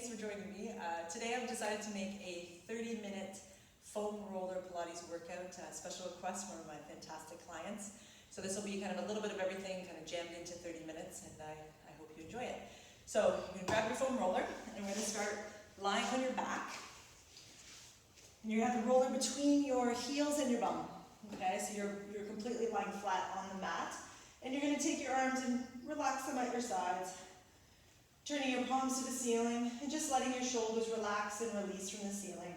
thanks for joining me. Today I've decided to make a 30-minute foam roller Pilates workout, special request from one of my fantastic clients. So this will be kind of a little bit of everything, kind of jammed into 30 minutes, and I hope you enjoy it. So you can grab your foam roller, and we're going to start lying on your back. And you're going to have the roller between your heels and your bum. Okay, so you're completely lying flat on the mat. And you're going to take your arms and relax them at your sides, turning your palms to the ceiling and just letting your shoulders relax and release from the ceiling.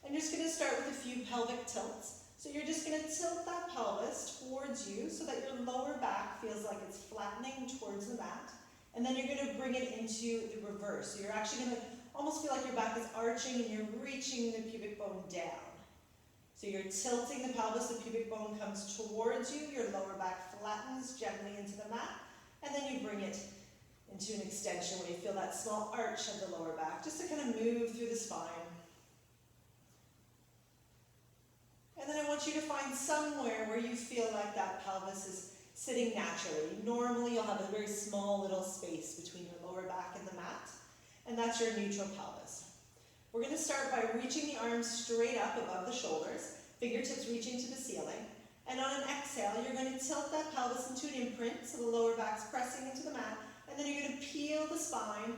I'm just going to start with a few pelvic tilts. So you're just going to tilt that pelvis towards you so that your lower back feels like it's flattening towards the mat. And then you're going to bring it into the reverse. So you're actually going to almost feel like your back is arching and you're reaching the pubic bone down. So you're tilting the pelvis, the pubic bone comes towards you, your lower back flattens gently into the mat, and then you bring it into an extension where you feel that small arch of the lower back, just to kind of move through the spine. And then I want you to find somewhere where you feel like that pelvis is sitting naturally. Normally you'll have a very small little space between your lower back and the mat, and that's your neutral pelvis. We're going to start by reaching the arms straight up above the shoulders, fingertips reaching to the ceiling. And on an exhale, you're going to tilt that pelvis into an imprint, so the lower back's pressing into the mat. And then you're going to peel the spine,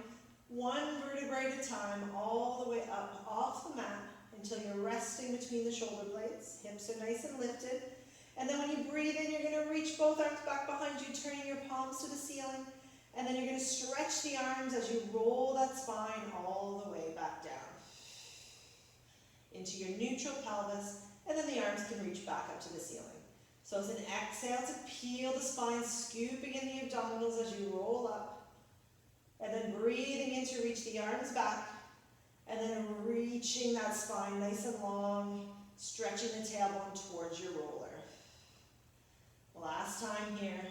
one vertebrae at a time, all the way up off the mat until you're resting between the shoulder blades. Hips are nice and lifted. And then when you breathe in, you're going to reach both arms back behind you, turning your palms to the ceiling. And then you're going to stretch the arms as you roll that spine all the way back down into your neutral pelvis, and then the arms can reach back up to the ceiling. So as an exhale to peel the spine, scooping in the abdominals as you roll up, and then breathing in to reach the arms back, and then reaching that spine nice and long, stretching the tailbone towards your roller. Last time here.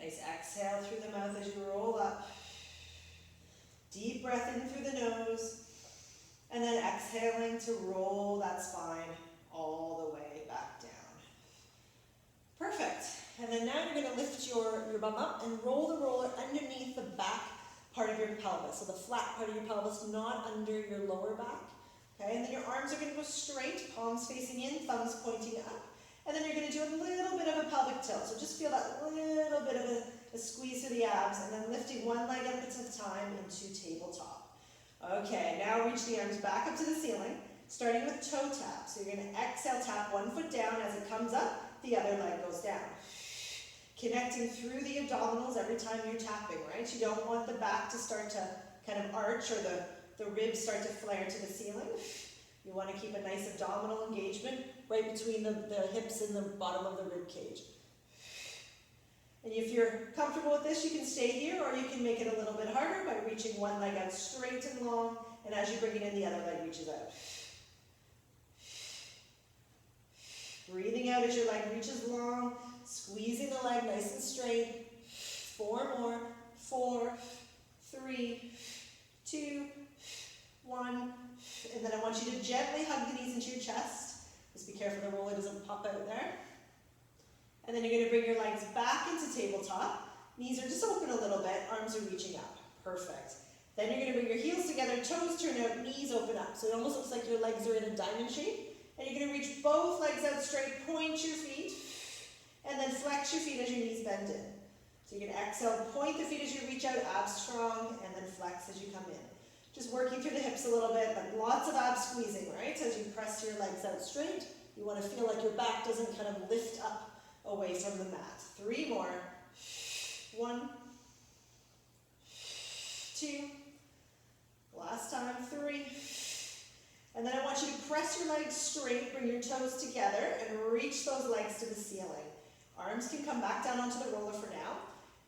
Nice exhale through the mouth as you roll up. Deep breath in through the nose. And then exhaling to roll that spine all the way back down. Perfect. And then now you're going to lift your bum up and roll the roller underneath the back part of your pelvis. So the flat part of your pelvis, not under your lower back. Okay, and then your arms are going to go straight, palms facing in, thumbs pointing up. And then you're going to do a little bit of a pelvic tilt. So just feel that little bit of a squeeze through the abs, and then lifting one leg up at a time into tabletop. Okay, now reach the arms back up to the ceiling, starting with toe tap. So you're going to exhale, tap one foot down. As it comes up, the other leg goes down. Connecting through the abdominals every time you're tapping, right? You don't want the back to start to kind of arch or the ribs start to flare to the ceiling. You want to keep a nice abdominal engagement right between the hips and the bottom of the rib cage. And if you're comfortable with this, you can stay here, or you can make it a little bit harder by reaching one leg out straight and long, and as you bring it in, the other leg reaches out. Breathing out as your leg reaches long, squeezing the leg nice and straight. 4 more. 4, 3, 2, 1. And then I want you to gently hug the knees into your chest. Just be careful the roller doesn't pop out there. And then you're going to bring your legs back into tabletop. Knees are just open a little bit, arms are reaching up. Perfect. Then you're going to bring your heels together, toes turn out, knees open up. So it almost looks like your legs are in a diamond shape. And you're going to reach both legs out straight, point your feet, and then flex your feet as your knees bend in. So you're going to exhale, point the feet as you reach out, abs strong, and then flex as you come in. Just working through the hips a little bit, but lots of ab squeezing, right? So as you press your legs out straight, you want to feel like your back doesn't kind of lift up away from the mat. 3 more. 1, 2, last time, 3. And then I want you to press your legs straight, bring your toes together, and reach those legs to the ceiling. Arms can come back down onto the roller for now.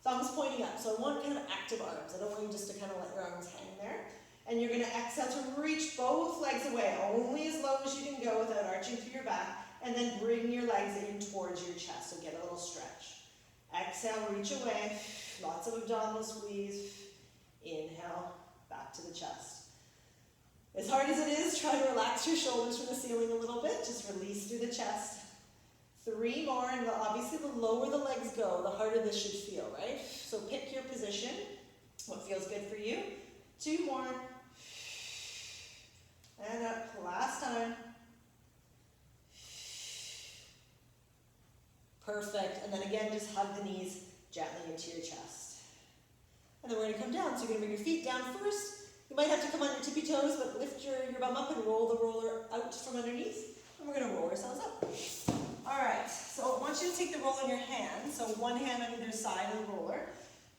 Thumbs pointing up. So I want kind of active arms. I don't want you just to kind of let your arms hang there. And you're going to exhale to reach both legs away, only as low as you can go without arching through your back. And then bring your legs in towards your chest, so get a little stretch. Exhale, reach away, lots of abdominal squeeze. Inhale, back to the chest. As hard as it is, try to relax your shoulders from the ceiling a little bit, just release through the chest. 3 more, and obviously the lower the legs go, the harder this should feel, right? So pick your position, what feels good for you. 2 more. And up, last time. Perfect, and then again, just hug the knees gently into your chest. And then we're gonna come down, so you're gonna bring your feet down first. You might have to come on your tippy toes, but lift your bum up and roll the roller out from underneath. And we're gonna roll ourselves up. All right, so I want you to take the roll in your hand, so one hand on either side of the roller,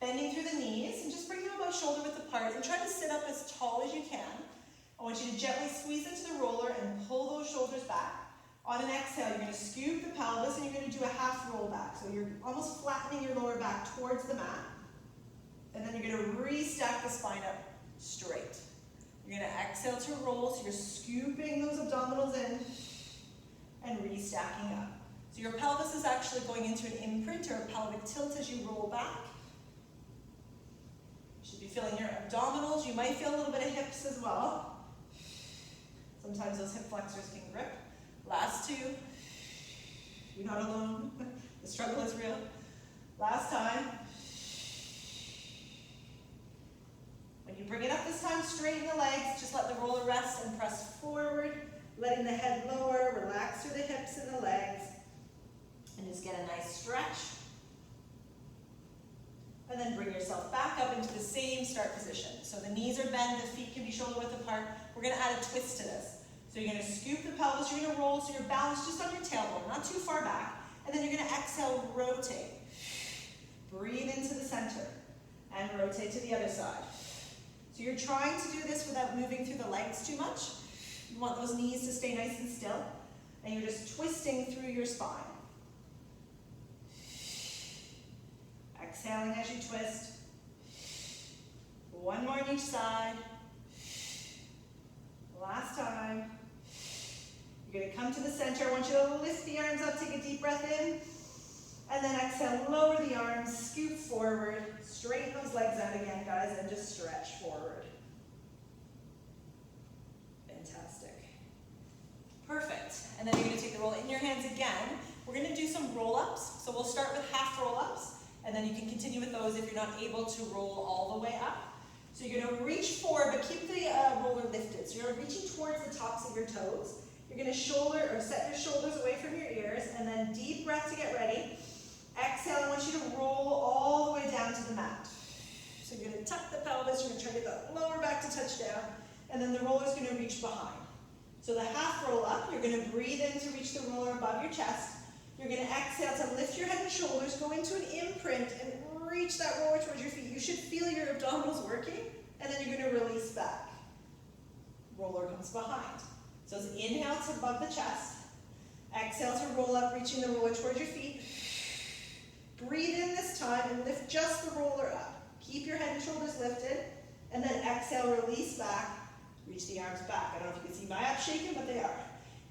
bending through the knees, and just bring them about shoulder width apart, and try to sit up as tall as you can. I want you to gently squeeze into the roller and pull those shoulders back. On an exhale, you're gonna scoop the pelvis, and you're gonna do a half roll back. So you're almost flattening your lower back towards the mat, and then you're gonna re-stack the spine up straight. You're gonna exhale to roll, so you're scooping those abdominals in and re-stacking up. So your pelvis is actually going into an imprint or a pelvic tilt as you roll back. You should be feeling your abdominals. You might feel a little bit of hips as well. Sometimes those hip flexors can grip. Last two. You're not alone. The struggle is real. Last time. When you bring it up this time, straighten the legs. Just let the roller rest and press forward, letting the head lower. Relax through the hips and the legs. And just get a nice stretch. And then bring yourself back up into the same start position. So the knees are bent, the feet can be shoulder width apart. We're going to add a twist to this. So you're going to scoop the pelvis, you're going to roll so you're balanced just on your tailbone, not too far back. And then you're going to exhale, rotate. Breathe into the center and rotate to the other side. So you're trying to do this without moving through the legs too much. You want those knees to stay nice and still. And you're just twisting through your spine. Exhaling as you twist. One more on each side. Last time. You're going to come to the center. I want you to lift the arms up, take a deep breath in. And then exhale, lower the arms, scoop forward. Straighten those legs out again, guys, and just stretch forward. Fantastic. Perfect. And then you're going to take the roll in your hands again. We're going to do some roll-ups. So we'll start with half roll-ups. And then you can continue with those if you're not able to roll all the way up. So you're going to reach forward, but keep the roller lifted. So you're reaching towards the tops of your toes. You're going to shoulder or set your shoulders away from your ears, and then deep breath to get ready. Exhale, I want you to roll all the way down to the mat. So you're going to tuck the pelvis, you're going to try to get the lower back to touch down, and then the roller's going to reach behind. So the half roll up, you're going to breathe in to reach the roller above your chest. You're going to exhale to lift your head and shoulders, go into an imprint, and reach that roller towards your feet. You should feel your abdominals working, and then you're going to release back. Roller comes behind. So it's inhale to above the chest. Exhale to roll up, reaching the roller towards your feet. Breathe in this time and lift just the roller up. Keep your head and shoulders lifted, and then exhale, release back, reach the arms back. I don't know if you can see my abs shaking, but they are.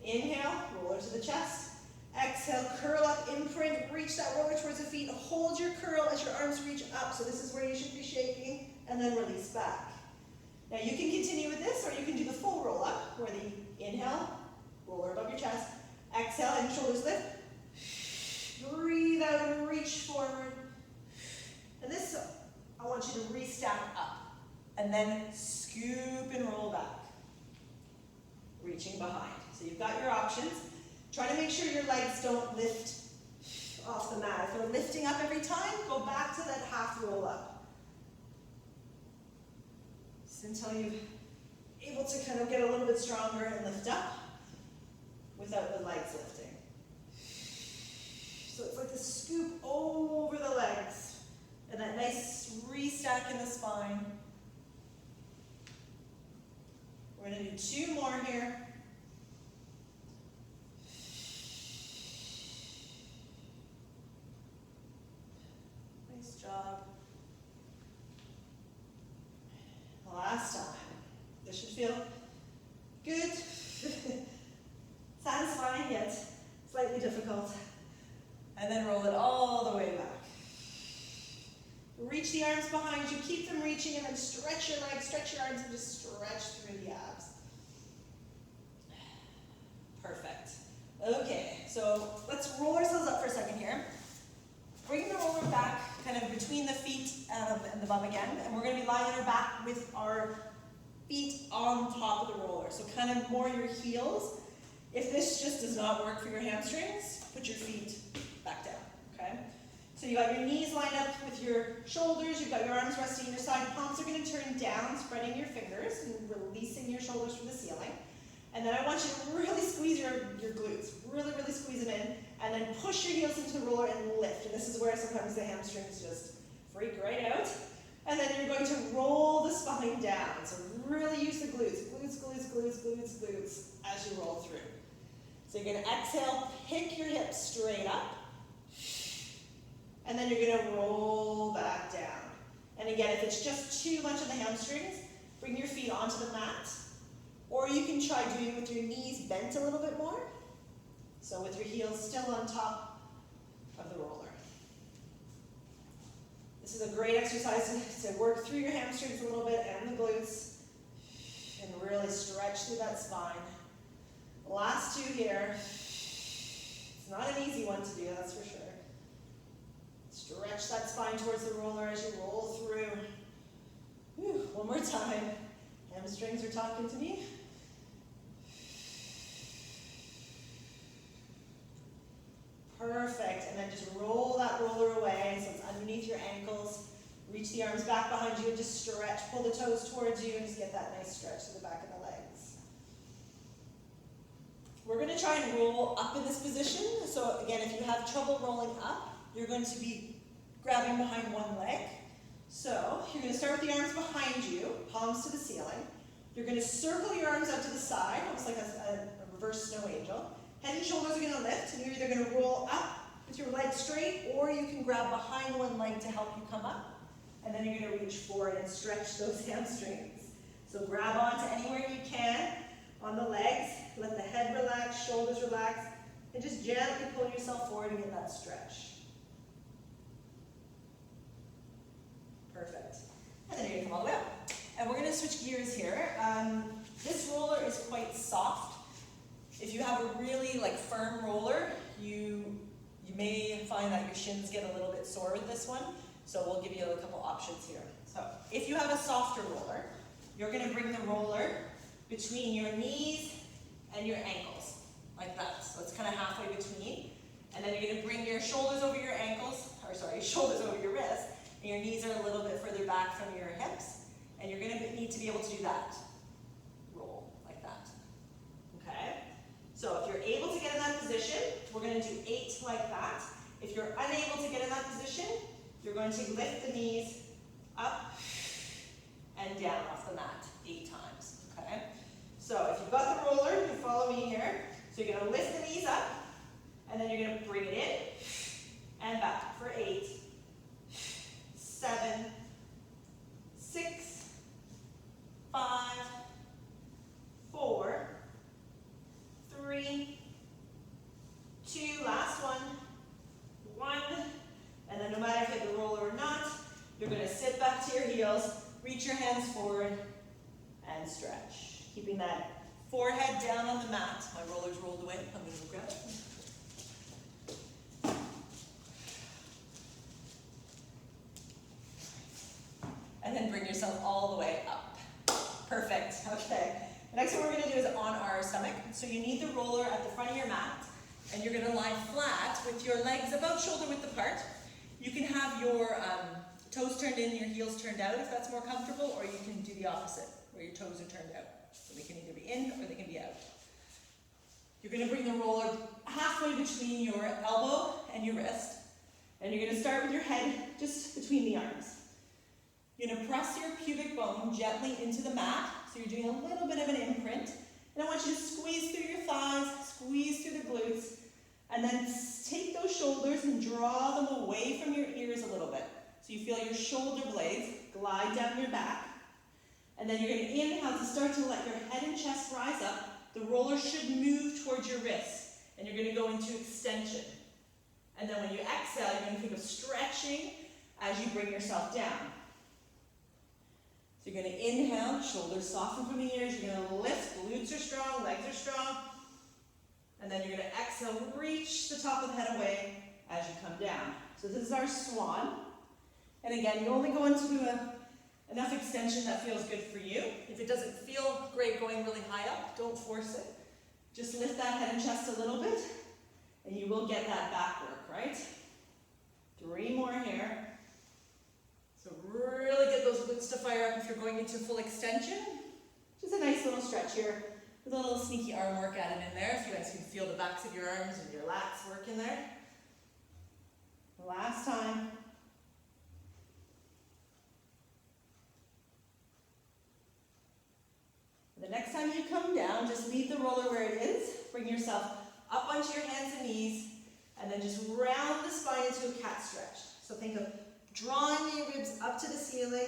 Inhale, roller to the chest. Exhale, curl up, imprint, reach that roller towards the feet. Hold your curl as your arms reach up. So this is where you should be shaking, and then release back. Now you can continue with this, or you can do the full roll up, where the inhale, roller above your chest. Exhale, and shoulders lift. Breathe out and reach forward. And this, I want you to restack up, and then scoop and roll back. Reaching behind. So you've got your options. Try to make sure your legs don't lift off the mat. If they're lifting up every time, go back to that half roll up. Just until you're able to kind of get a little bit stronger and lift up without the legs lifting. So it's like the scoop over the legs and that nice restack in the spine. We're going to do two more here. Job. Last time. This should feel good, satisfying yet slightly difficult. And then roll it all the way back. Reach the arms behind you, keep them reaching, and then stretch your legs, stretch your arms, and just stretch through the abs. Perfect. Okay, so let's roll ourselves up for a second here. Bring the roller back kind of between the feet and the bum again, and we're going to be lying on our back with our feet on top of the roller. So kind of more your heels. If this just does not work for your hamstrings, put your feet back down, okay? So you got your knees lined up with your shoulders, you've got your arms resting on your side, palms are gonna turn down, spreading your fingers and releasing your shoulders from the ceiling. And then I want you to really squeeze your glutes, really, really squeeze them in, and then push your heels into the roller and lift. And this is where sometimes the hamstrings just freak right out. And then you're going to roll the spine down. So really use the glutes, glutes, glutes, glutes, glutes, glutes as you roll through. So you're gonna exhale, pick your hips straight up, and then you're gonna roll back down. And again, if it's just too much on the hamstrings, bring your feet onto the mat, or you can try doing it with your knees bent a little bit more. So with your heels still on top of the roller. This is a great exercise to work through your hamstrings a little bit and the glutes, and really stretch through that spine. Last two here. It's not an easy one to do, that's for sure. Stretch that spine towards the roller as you roll through. Whew, one more time. Hamstrings are talking to me. Perfect, and then just roll that roller away so it's underneath your ankles. Reach the arms back behind you and just stretch. Pull the toes towards you and just get that nice stretch to the back of the legs. We're going to try and roll up in this position. So again, if you have trouble rolling up, you're going to be grabbing behind one leg. So you're going to start with the arms behind you, palms to the ceiling. You're going to circle your arms out to the side, almost like a reverse snow angel. Head and shoulders are going to lift, and you're either going to roll up with your legs straight, or you can grab behind one leg to help you come up. And then you're going to reach forward and stretch those hamstrings. So grab onto anywhere you can on the legs. Let the head relax, shoulders relax, and just gently pull yourself forward and get that stretch. Perfect. And then you're going to come all the way up. And we're going to switch gears here. This roller is quite soft. If you have a really firm roller, you may find that your shins get a little bit sore with this one. So we'll give you a couple options here. So if you have a softer roller, you're going to bring the roller between your knees and your ankles, like that. So it's kind of halfway between. And then you're going to bring your shoulders over your ankles, shoulders over your wrists, and your knees are a little bit further back from your hips. And you're going to need to be able to do that. Roll, like that. Okay? So if you're able to get in that position, we're going to do 8 like that. If you're unable to get in that position, you're going to lift the knees up and down off the mat 8 times, okay? So if you've got the roller, you follow me here. So you're going to lift the knees up, and then you're going to bring it in and back for 8, 7, 6, 5, 4, 3, 2, last one, 1, and then no matter if you have the roller or not, you're going to sit back to your heels, reach your hands forward, and stretch. Keeping that forehead down on the mat. My roller's rolled away. I'm going to grab it. And then bring yourself all the way up. Perfect. Okay. The next one we're going to do is on our stomach. So you need the roller at the front of your mat, and you're going to lie flat with your legs about shoulder width apart. You can have your toes turned in, your heels turned out if that's more comfortable, or you can do the opposite, where your toes are turned out. So they can either be in or they can be out. You're going to bring the roller halfway between your elbow and your wrist, and you're going to start with your head just between the arms. You're going to press your pubic bone gently into the mat, so you're doing a little bit of an imprint. And I want you to squeeze through your thighs, squeeze through the glutes, and then take those shoulders and draw them away from your ears a little bit. So you feel your shoulder blades glide down your back. And then you're going to inhale to start to let your head and chest rise up. The roller should move towards your wrists, and you're going to go into extension. And then when you exhale, you're going to think of stretching as you bring yourself down. So you're going to inhale, shoulders soften from the ears. You're going to lift, glutes are strong, legs are strong. And then you're going to exhale, reach the top of the head away as you come down. So this is our swan. And again, you only go into enough extension that feels good for you. If it doesn't feel great going really high up, don't force it. Just lift that head and chest a little bit, and you will get that back work, right? 3 more here. So really get those glutes to fire up if you're going into full extension. Just a nice little stretch here with a little sneaky arm work added in there, so you guys can feel the backs of your arms and your lats work in there. Last time. The next time you come down, just leave the roller where it is. Bring yourself up onto your hands and knees, and then just round the spine into a cat stretch. So think of drawing your ribs up to the ceiling,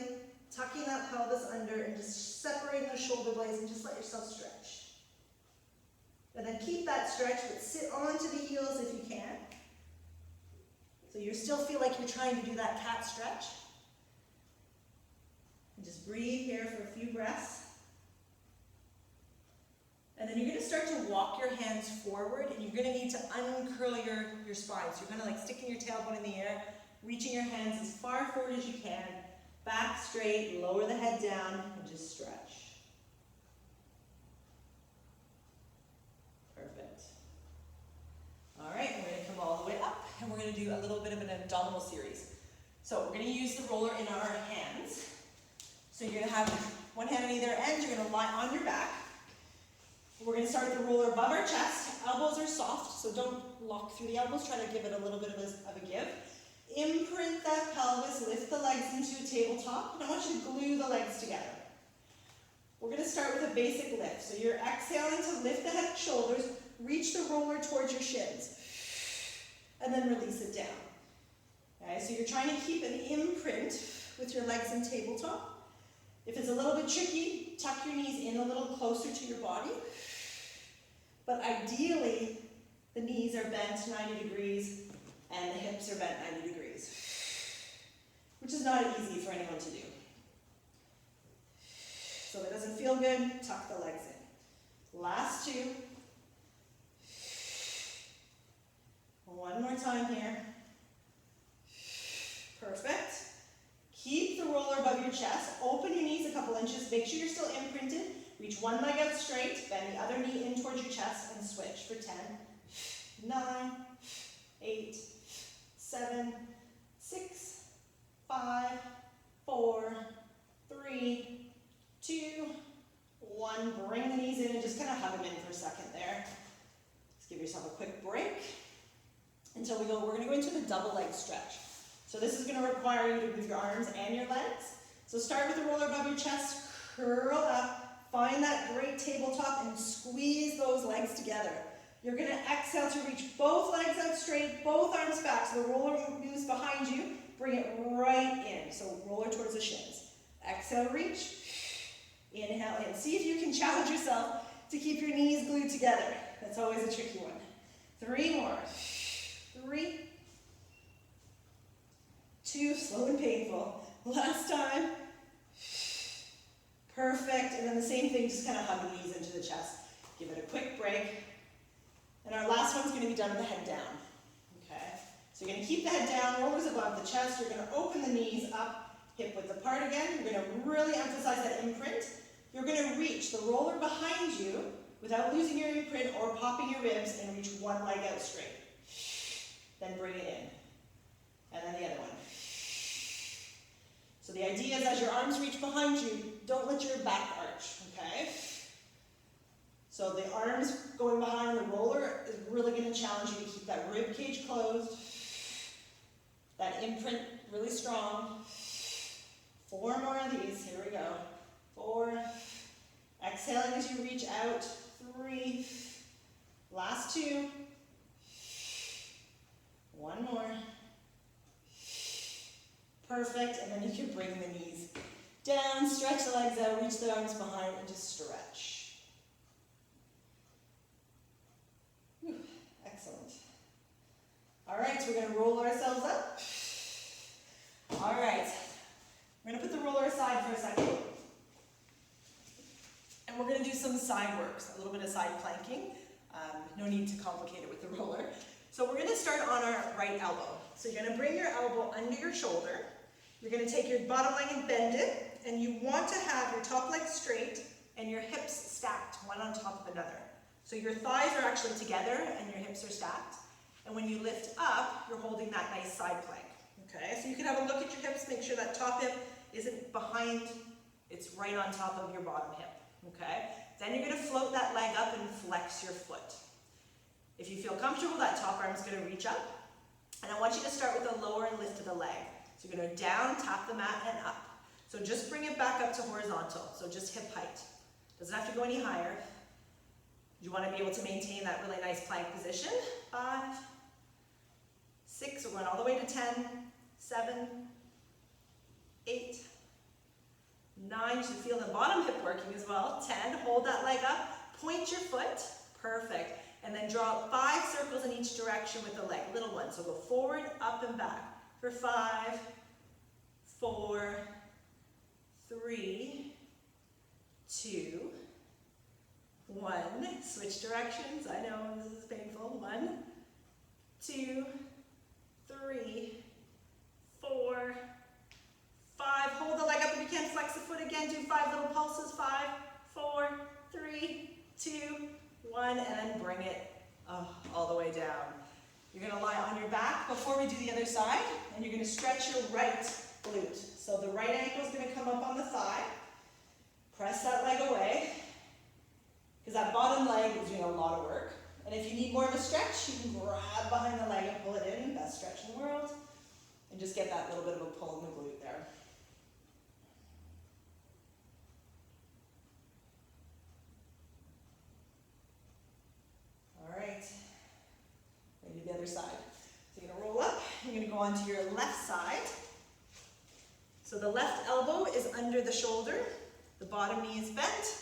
tucking that pelvis under, and just separating those shoulder blades and just let yourself stretch. And then keep that stretch, but sit onto the heels if you can. So you still feel like you're trying to do that cat stretch. And just breathe here for a few breaths. And then you're going to start to walk your hands forward, and you're going to need to uncurl your spine. So you're kind of like sticking your tailbone in the air, reaching your hands as far forward as you can, back straight, lower the head down, and just stretch. Perfect. All right, we're going to come all the way up, and we're going to do a little bit of an abdominal series. So we're going to use the roller in our hands. So you're going to have one hand on either end, you're going to lie on your back. We're going to start with the roller above our chest. Elbows are soft, so don't lock through the elbows. Try to give it a little bit of a give. Imprint that pelvis, lift the legs into a tabletop, and I want you to glue the legs together. We're going to start with a basic lift. So you're exhaling to lift the head and shoulders, reach the roller towards your shins, and then release it down. Okay, so you're trying to keep an imprint with your legs in tabletop. If it's a little bit tricky, tuck your knees in a little closer to your body. But ideally, the knees are bent 90 degrees and the hips are bent 90 degrees, which is not easy for anyone to do. So if it doesn't feel good, tuck the legs in. Last 2. One more time here. Perfect. Keep the roller above your chest. Open your knees a couple inches. Make sure you're still imprinted. Reach one leg out straight. Bend the other knee in towards your chest and switch for 10, 9, 8, 7, 6, 5, 4, 3, 2, 1. Bring the knees in and just kind of hug them in for a second there. Just give yourself a quick break until we're going to go into the double leg stretch. So this is going to require you to move your arms and your legs. So start with the roller above your chest, curl up, find that great tabletop and squeeze those legs together. You're going to exhale to reach both legs out straight, both arms back. So the roller moves behind you, bring it right in. So roller towards the shins. Exhale, reach. Inhale in. See if you can challenge yourself to keep your knees glued together. That's always a tricky one. 3 more. 3, 2, slow and painful. Last time. Perfect. And then the same thing, just kind of hug the knees into the chest. Give it a quick break. And our last one's going to be done with the head down. Okay? So you're going to keep the head down, rollers above the chest. You're going to open the knees up, hip width apart again. You're going to really emphasize that imprint. You're going to reach the roller behind you without losing your imprint or popping your ribs, and reach one leg out straight. Then bring it in. And then the other one. So the idea is as your arms reach behind you, don't let your back arch, okay? So the arms going behind the roller is really going to challenge you to keep that rib cage closed, that imprint really strong. 4 more of these, here we go. 4, exhaling as you reach out. 3, last 2. 1 more. Perfect, and then you can bring the knees down, stretch the legs out, reach the arms behind, and just stretch. Whew, excellent. All right, so we're going to roll ourselves up. All right, we're going to put the roller aside for a second. And we're going to do some side works, a little bit of side planking. No need to complicate it with the roller. So we're going to start on our right elbow. So you're going to bring your elbow under your shoulder. You're going to take your bottom leg and bend it. and you want to have your top leg straight and your hips stacked, one on top of another. So your thighs are actually together and your hips are stacked. And when you lift up, you're holding that nice side plank. Okay, so you can have a look at your hips, make sure that top hip isn't behind, it's right on top of your bottom hip. Okay, then you're going to float that leg up and flex your foot. If you feel comfortable, that top arm is going to reach up. And I want you to start with a lower lift of the leg. So you're going to down, tap the mat, and up. So just bring it back up to horizontal, so just hip height. Doesn't have to go any higher. You want to be able to maintain that really nice plank position. 5, 6, we're going all the way to 10, 7, 8, 9, you should feel the bottom hip working as well. 10, hold that leg up, point your foot, perfect. And then draw 5 circles in each direction with the leg, little ones. So go forward, up, and back for 5, 4, 3, 2, 1. Switch directions. I know this is painful. 1, 2, 3, 4, 5. Hold the leg up if you can. Flex the foot again. Do 5 little pulses. 5, 4, 3, 2, 1, and then bring it all the way down. You're going to lie on your back before we do the other side, and you're going to stretch your right glute. So the right ankle is going to come up on the thigh. Press that leg away, because that bottom leg is doing a lot of work. And if you need more of a stretch, you can grab behind the leg and pull it in. Best stretch in the world. And just get that little bit of a pull in the glute there. All right. We're going to do the other side. So you're going to roll up. You're going to go onto your left side. So the left elbow is under the shoulder. The bottom knee is bent.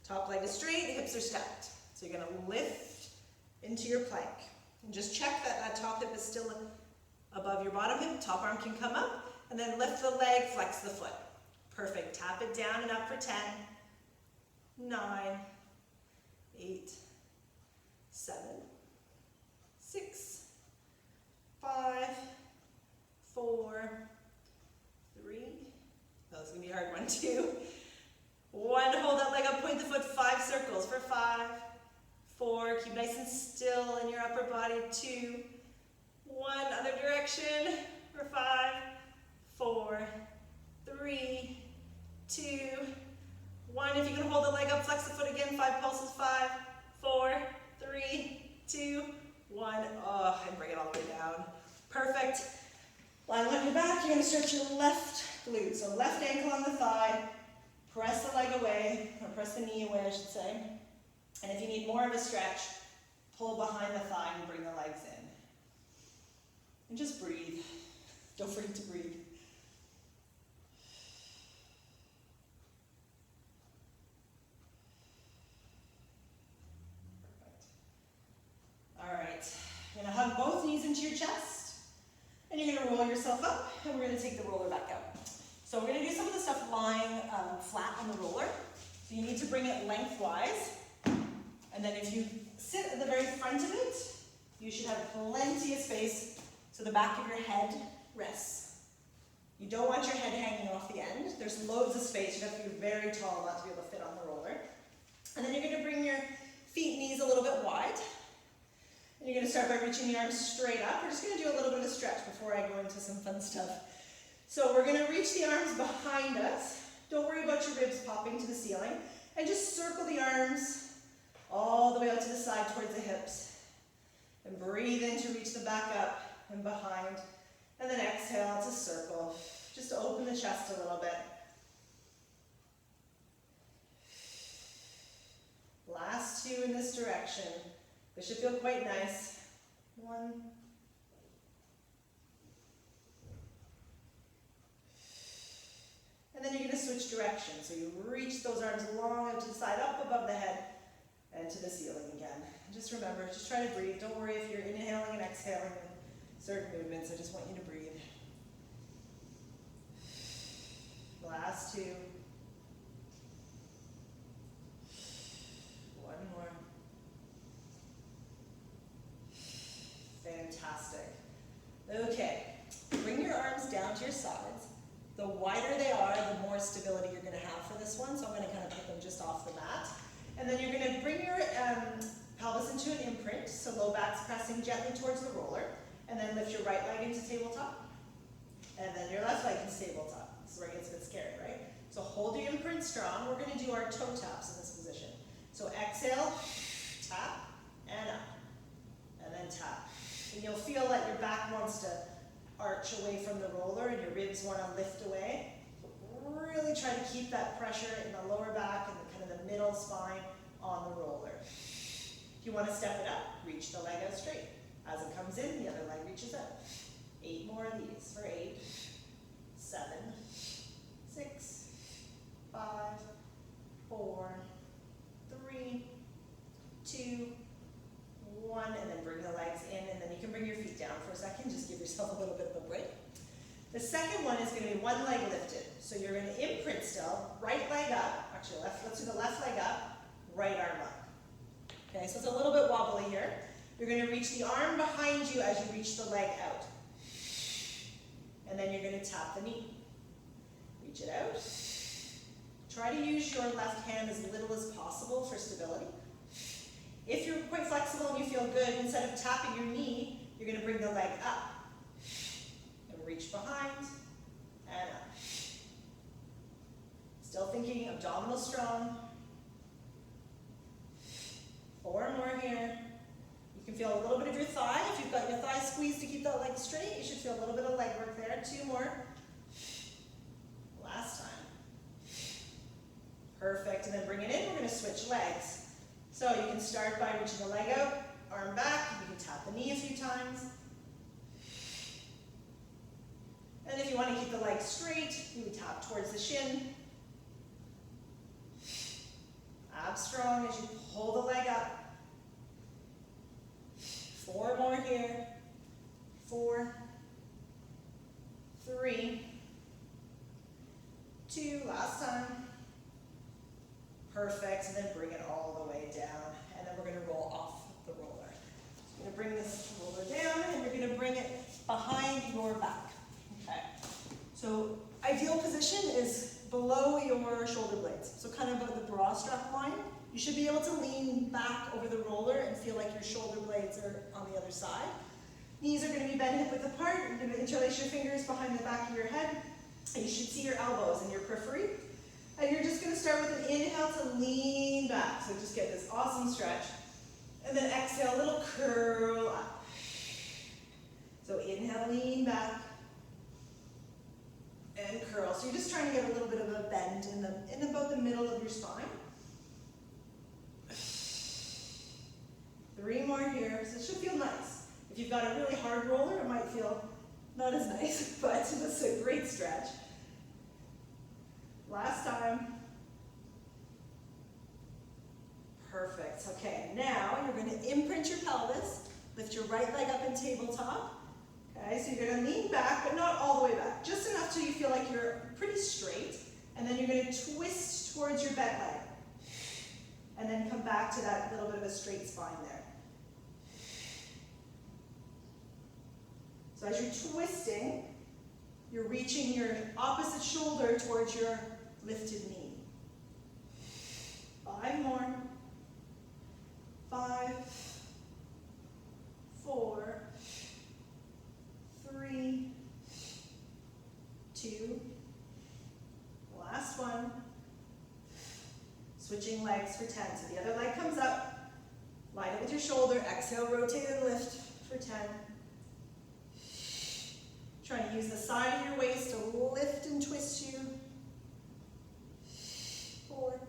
Top leg is straight. The hips are stacked. So you're going to lift into your plank. And just check that that top hip is still above your bottom hip. Top arm can come up. And then lift the leg, flex the foot. Perfect. Tap it down and up for 10, 9, 8, 7, 6, 5, 4, 3. That was going to be a hard one, 2. 1, hold that leg up, point the foot 5 circles for 5, 4, keep nice and still in your upper body, 2, 1, other direction for 5, 4, 3, 2, 1. If you can hold the leg up, flex the foot again, 5 pulses, 5, 4, 3, 2, 1. Oh, and bring it all the way down. Perfect. Lying on your back, you're going to stretch your left glute. So left ankle on the thigh. Press the leg away, or press the knee away, I should say. And if you need more of a stretch, pull behind the thigh and bring the legs in. And just breathe. Don't forget to breathe. Perfect. All right. You're going to hug both knees into your chest. And you're going to roll yourself up, and we're going to take the roller back out. So we're going to do some of the stuff lying flat on the roller. So you need to bring it lengthwise. And then if you sit at the very front of it, you should have plenty of space so the back of your head rests. You don't want your head hanging off the end. There's loads of space. You have to be very tall not to be able to fit on the roller. And then you're going to bring your feet, knees a little bit wide. And you're going to start by reaching the arms straight up. We're just going to do a little bit of stretch before I go into some fun stuff. So we're going to reach the arms behind us. Don't worry about your ribs popping to the ceiling. And just circle the arms all the way out to the side towards the hips. And breathe in to reach the back up and behind. And then exhale to circle. Just to open the chest a little bit. Last 2 in this direction. This should feel quite nice. 1. And then you're going to switch directions. So you reach those arms long out to the side, up above the head, and to the ceiling again. And just remember, just try to breathe. Don't worry if you're inhaling and exhaling in certain movements. I just want you to breathe. Last 2. 1 more. Fantastic. Okay, bring your arms down to your sides. The wider they are, the more And then you're going to bring your pelvis into an imprint, so low back's pressing gently towards the roller, and then lift your right leg into tabletop, and then your left leg into tabletop. This is where it gets a bit scary, right? So hold your imprint strong. We're going to do our toe taps in this position. So exhale, tap, and up, and then tap. And you'll feel that your back wants to arch away from the roller and your ribs want to lift away. So really try to keep that pressure in the lower back and the, kind of the middle spine on the roller. If you want to step it up, reach the leg out straight. As it comes in, the other leg reaches out. 8 more of these for 8, 7, 6, 5, 4, 3, 2, 1, and then bring the legs in, and then you can bring your feet down for a second. Just give yourself a little bit of a break. The second one is going to be one leg lifted. So you're going to imprint still, right leg up. Actually, let's do the left leg up, right arm up. Okay, so it's a little bit wobbly here. You're going to reach the arm behind you as you reach the leg out. And then you're going to tap the knee. Reach it out. Try to use your left hand as little as possible for stability. If you're quite flexible and you feel good, instead of tapping your knee, you're going to bring the leg up. And reach behind and up. Still thinking abdominal strong. 4 more here. You can feel a little bit of your thigh. If you've got your thigh squeezed to keep that leg straight, you should feel a little bit of leg work there. 2 more. Last time. Perfect. And then bring it in. We're going to switch legs. So you can start by reaching the leg out, arm back. You can tap the knee a few times. And if you want to keep the leg straight, you would tap towards the shin. Abs strong as you pull the leg up. 4 more here. 4, 3, 2, last time. Perfect, and then bring it all the way down. And then we're going to roll off the roller. So you're going to bring this roller down, and you're going to bring it behind your back. Okay. So ideal position is below your shoulder blades. So kind of about the bra strap line. You should be able to lean back over the roller and feel like your shoulder blades are on the other side. Knees are going to be bent hip width apart. You're going to interlace your fingers behind the back of your head. And you should see your elbows in your periphery. And you're just going to start with an inhale to lean back. So just get this awesome stretch. And then exhale, a little curl up. So inhale, lean back. And curl. So you're just trying to get a little bit of a bend in about the middle of your spine. 3 more here. So it should feel nice. If you've got a really hard roller, it might feel not as nice, but it's a great stretch. Last time. Perfect. Okay, now you're going to imprint your pelvis. Lift your right leg up in tabletop. Okay, so you're going to lean back, but not all the way back. Just enough till you feel like you're pretty straight. And then you're going to twist towards your bent leg. And then come back to that little bit of a straight spine there. So as you're twisting, you're reaching your opposite shoulder towards your lifted knee. 5 more. 5, 4, 3, 2, last one. Switching legs for 10. So the other leg comes up, line it with your shoulder, exhale, rotate and lift for 10. Try to use the side of your waist to lift and twist you. 4,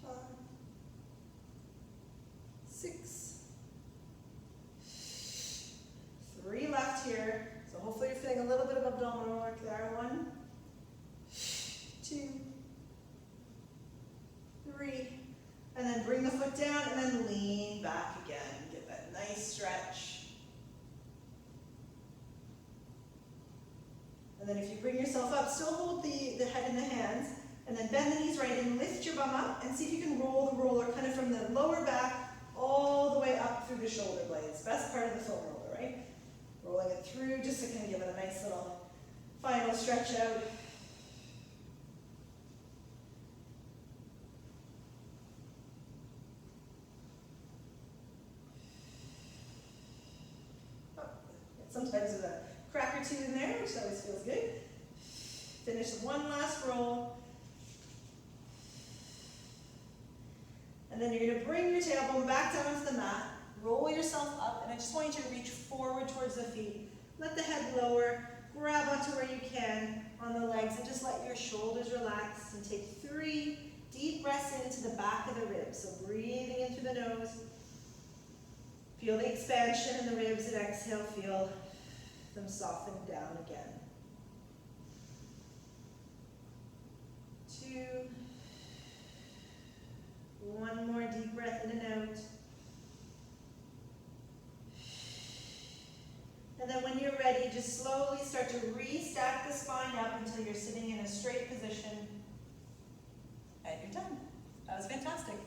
5, 6, 3 left here. So hopefully you're feeling a little bit of abdominal work there. 1, 2, 3, and then bring the foot down and then lean back again. Get that nice stretch. And then if you bring yourself up, still hold the head in the hands, and then bend the knees right and lift your bum up, and see if you can roll the roller kind of from the lower back all the way up through the shoulder blades. Best part of the foam roller, right? Rolling it through just to kind of give it a nice little final stretch out. sometimes with a crack or two in there, which always feels good. Finish one last roll. And then you're going to bring your tailbone back down onto the mat, roll yourself up, and I just want you to reach forward towards the feet. Let the head lower, grab onto where you can on the legs, and just let your shoulders relax, and take 3 deep breaths into the back of the ribs. So breathing in through the nose. Feel the expansion in the ribs, and exhale, feel them soften down again. 2. One more deep breath in and out. And then when you're ready, just slowly start to restack the spine up until you're sitting in a straight position. And you're done. That was fantastic.